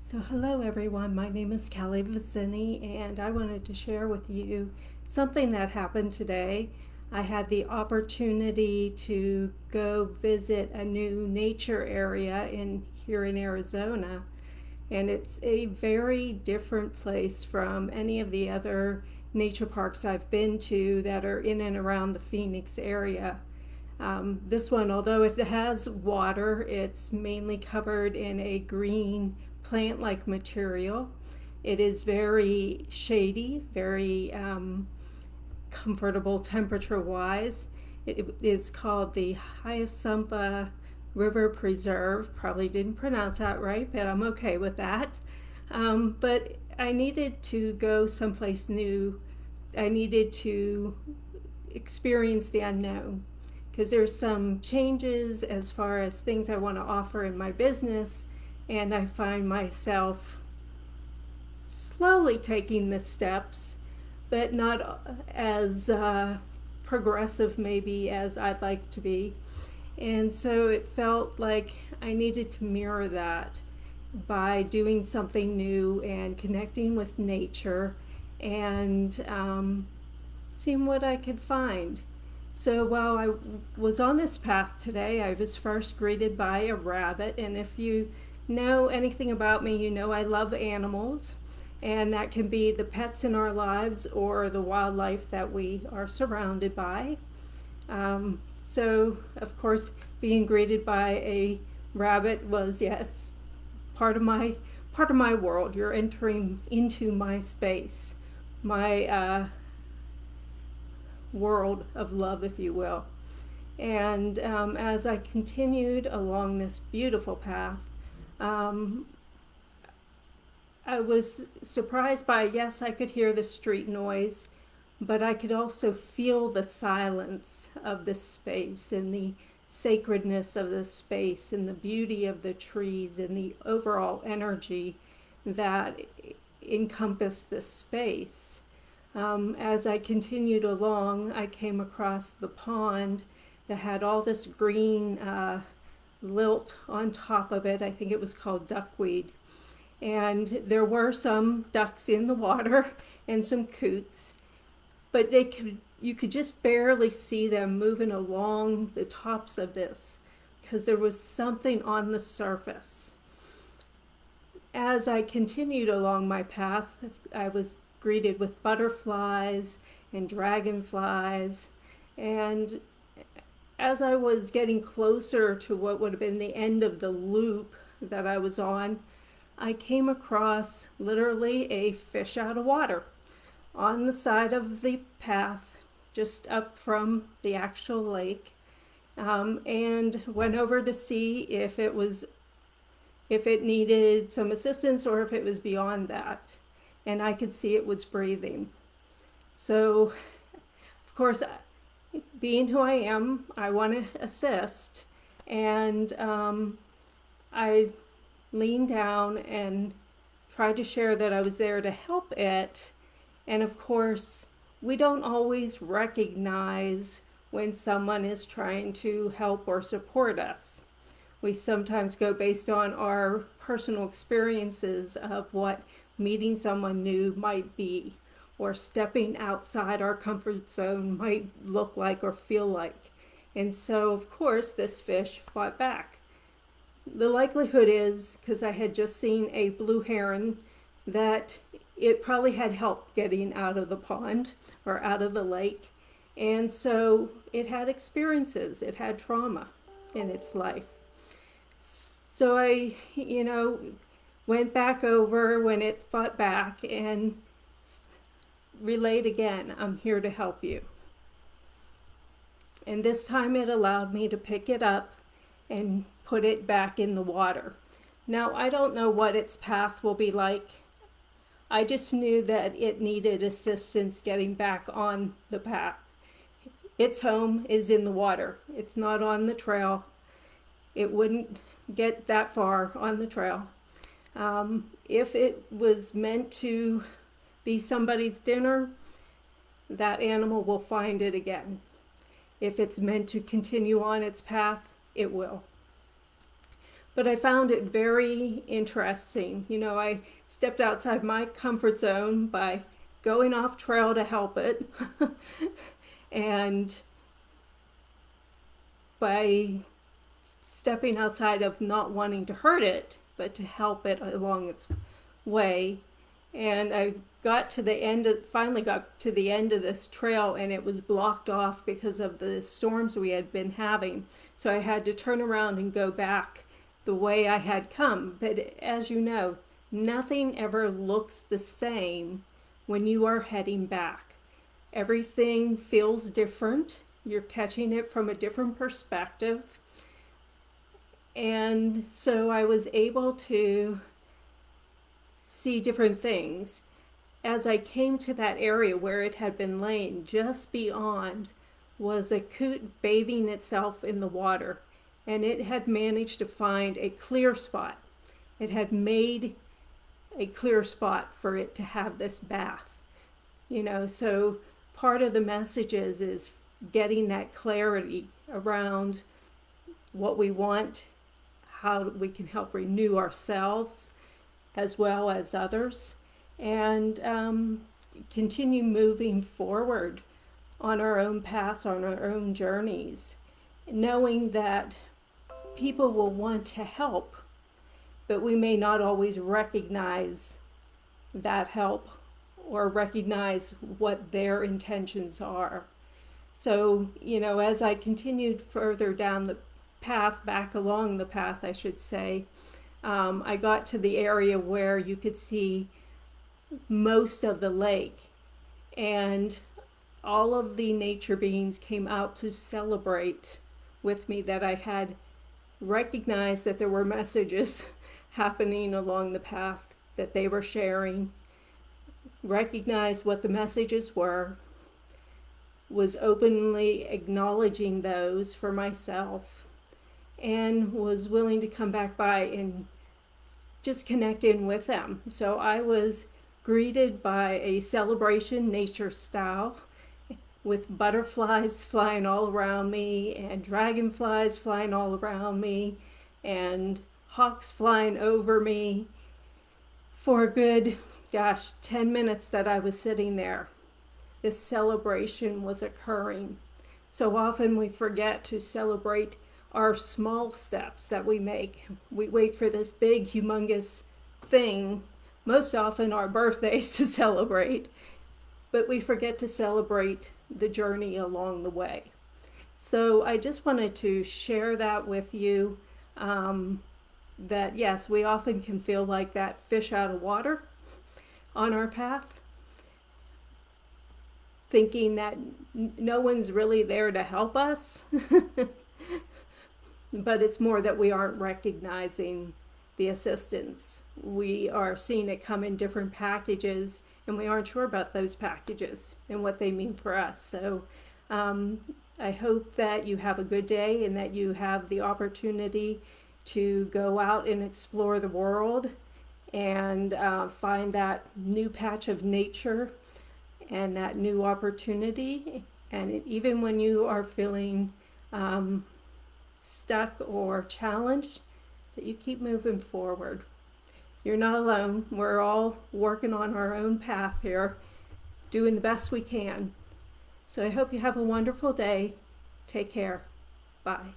So, hello everyone. My name is Kelly Vicini, and I wanted to share with you something that happened today. I had the opportunity to go visit a new nature area here in Arizona, and it's a very different place from any of the other nature parks I've been to that are in and around the Phoenix area. This one, although it has water, it's mainly covered in a green plant-like material. It is very shady, very comfortable temperature-wise. It is called the Hyasumpa River Preserve. Probably didn't pronounce that right, but I'm okay with that. But I needed to go someplace new. I needed to experience the unknown because there's some changes as far as things I want to offer in my business, and I find myself slowly taking the steps, but not as progressive maybe as I'd like to be. And so it felt like I needed to mirror that by doing something new and connecting with nature and seeing what I could find. So while I was on this path today, I was first greeted by a rabbit. And if you know anything about me, you know I love animals. And that can be the pets in our lives or the wildlife that we are surrounded by. So, of course, being greeted by a rabbit was, yes, part of my world. You're entering into my space, my world of love, if you will. And as I continued along this beautiful path, um, I was surprised by, yes, I could hear the street noise, but I could also feel the silence of the space and the sacredness of the space and the beauty of the trees and the overall energy that encompassed the space. As I continued along, I came across the pond that had all this green lilt on top of it. I think it was called duckweed. And there were some ducks in the water and some coots, but you could just barely see them moving along the tops of this because there was something on the surface. As I continued along my path, I was greeted with butterflies and dragonflies. And as I was getting closer to what would have been the end of the loop that I was on, I came across literally a fish out of water on the side of the path, just up from the actual lake, and went over to see if it needed some assistance or if it was beyond that. And I could see it was breathing. So, of course, being who I am, I want to assist. And I leaned down and tried to share that I was there to help it. And of course, we don't always recognize when someone is trying to help or support us. We sometimes go based on our personal experiences of what meeting someone new might be, or stepping outside our comfort zone might look like or feel like. And so, of course, this fish fought back. The likelihood is, because I had just seen a blue heron, that it probably had help getting out of the pond or out of the lake. And so it had experiences, it had trauma in its life. So I, went back over when it fought back and relayed again, I'm here to help you. And this time it allowed me to pick it up and put it back in the water. Now, I don't know what its path will be like. I just knew that it needed assistance getting back on the path. Its home is in the water. It's not on the trail. It wouldn't get that far on the trail. If it was meant to be somebody's dinner, that animal will find it again. If it's meant to continue on its path, it will. but I found it very interesting. You know, I stepped outside my comfort zone by going off trail to help it and by stepping outside of not wanting to hurt it, but to help it along its way. And I finally got to the end of this trail, and it was blocked off because of the storms we had been having. So I had to turn around and go back the way I had come. But as you know, nothing ever looks the same when you are heading back. Everything feels different. You're catching it from a different perspective. And so I was able to see different things. As I came to that area where it had been laying, just beyond was a coot bathing itself in the water, and it had managed to find a clear spot. It had made a clear spot for it to have this bath. You know, so part of the message is getting that clarity around what we want, how we can help renew ourselves as well as others, and continue moving forward on our own paths, on our own journeys, knowing that people will want to help, but we may not always recognize that help or recognize what their intentions are. So, you know, as I continued further down the path, back along the path, I should say, I got to the area where you could see most of the lake, and all of the nature beings came out to celebrate with me that I had recognized that there were messages happening along the path that they were sharing, recognized what the messages were, was openly acknowledging those for myself, and was willing to come back by and just connect in with them. So I was greeted by a celebration nature style with butterflies flying all around me and dragonflies flying all around me and hawks flying over me for a good, 10 minutes that I was sitting there. This celebration was occurring. So often we forget to celebrate our small steps that we make. We wait for this big, humongous thing, most often our birthdays, to celebrate, but we forget to celebrate the journey along the way. So I just wanted to share that with you, that yes, we often can feel like that fish out of water on our path, thinking that no one's really there to help us. But it's more that we aren't recognizing the assistance. We are seeing it come in different packages, and we aren't sure about those packages and what they mean for us. So I hope that you have a good day and that you have the opportunity to go out and explore the world and find that new patch of nature and that new opportunity. And even when you are feeling stuck or challenged, that you keep moving forward. You're not alone. We're all working on our own path here, doing the best we can. So I hope you have a wonderful day. Take care. Bye.